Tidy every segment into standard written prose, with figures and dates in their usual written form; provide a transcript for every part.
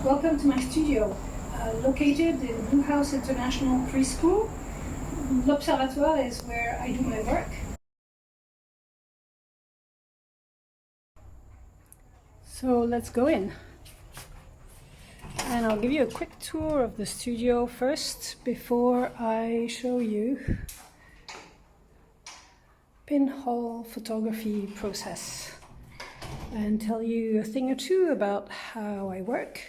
Welcome to my studio, located in Blue House International Preschool. L'Observatoire is where I do my work. So let's go in. And I'll give you a quick tour of the studio first before I show you pinhole photography process and tell you a thing or two about how I work.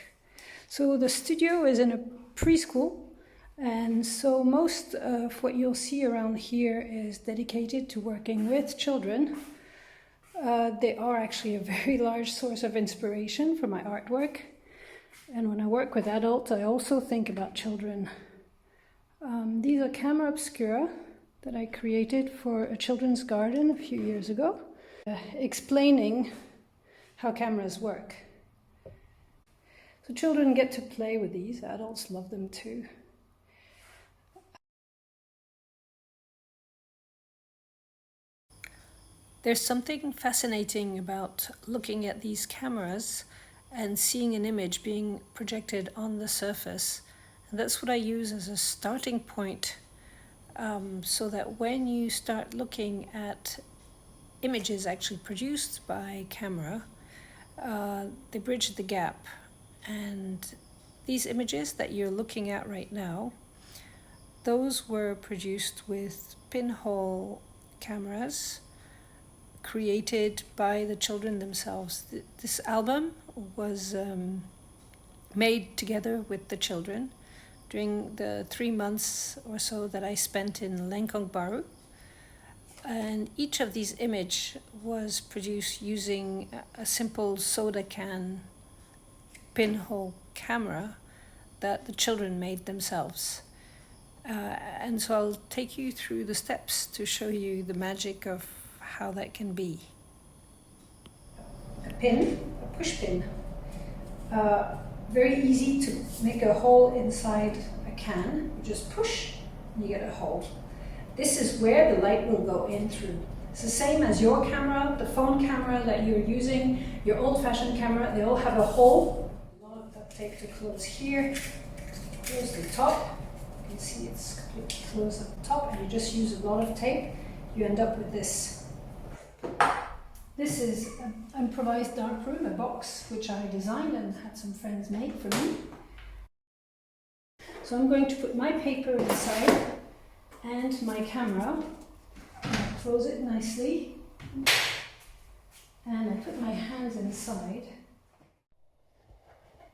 So the studio is in a preschool, and so most of what you'll see around here is dedicated to working with children. They are actually a very large source of inspiration for my artwork. And when I work with adults, I also think about children. These are camera obscura that I created for a children's garden a few years ago, explaining how cameras work. So children get to play with these, adults love them too. There's something fascinating about looking at these cameras and seeing an image being projected on the surface. And that's what I use as a starting point, so that when you start looking at images actually produced by camera, they bridge the gap. And these images that you're looking at right now, those were produced with pinhole cameras created by the children themselves. This album was made together with the children during the 3 months or so that I spent in Lengkong Baru. And each of these images was produced using a simple soda can pinhole camera that the children made themselves. And so I'll take you through the steps to show you the magic of how that can be. A pin, a push pin. Very easy to make a hole inside a can. You just push and you get a hole. This is where the light will go in through. It's the same as your camera, the phone camera that you're using, your old-fashioned camera. They all have a hole. A lot of duct tape to close here. Close the top. You can see it's completely closed at the top, and you just use a lot of tape. You end up with this. This is an improvised darkroom, a box which I designed and had some friends make for me. So I'm going to put my paper inside and my camera. I close it nicely, and I put my hands inside.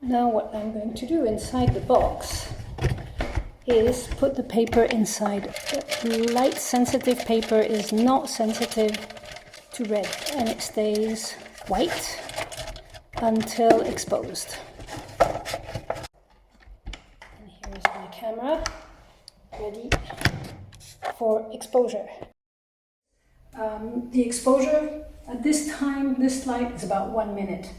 Now what I'm going to do inside the box is put the paper inside. Light sensitive paper is not sensitive to red, and it stays white until exposed. And here's my camera ready for exposure. The exposure at this time, this light is about 1 minute.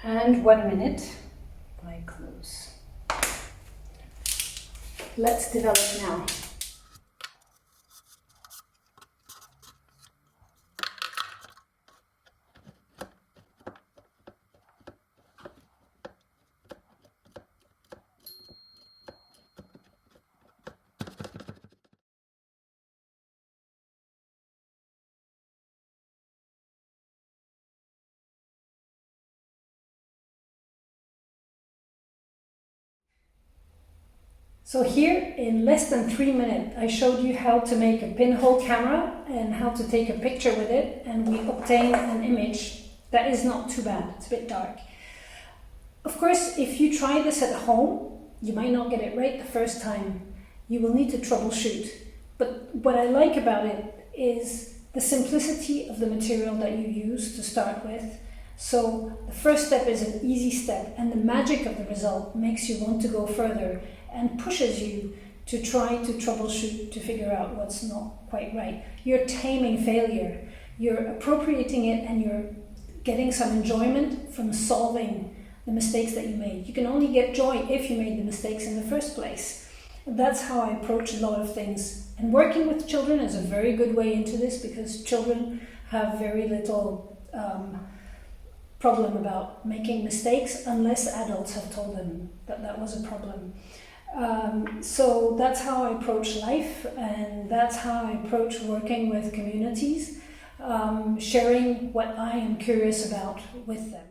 And 1 minute, I close. Let's develop now. So here, in less than 3 minutes, I showed you how to make a pinhole camera and how to take a picture with it, and we obtained an image that is not too bad. It's a bit dark. Of course, if you try this at home, you might not get it right the first time. You will need to troubleshoot. But what I like about it is the simplicity of the material that you use to start with. So the first step is an easy step, and the magic of the result makes you want to go further and pushes you to try to troubleshoot to figure out what's not quite right. You're taming failure. You're appropriating it, and you're getting some enjoyment from solving the mistakes that you made. You can only get joy if you made the mistakes in the first place. That's how I approach a lot of things. And working with children is a very good way into this, because children have very little problem about making mistakes unless adults have told them that that was a problem. So that's how I approach life, and that's how I approach working with communities, sharing what I am curious about with them.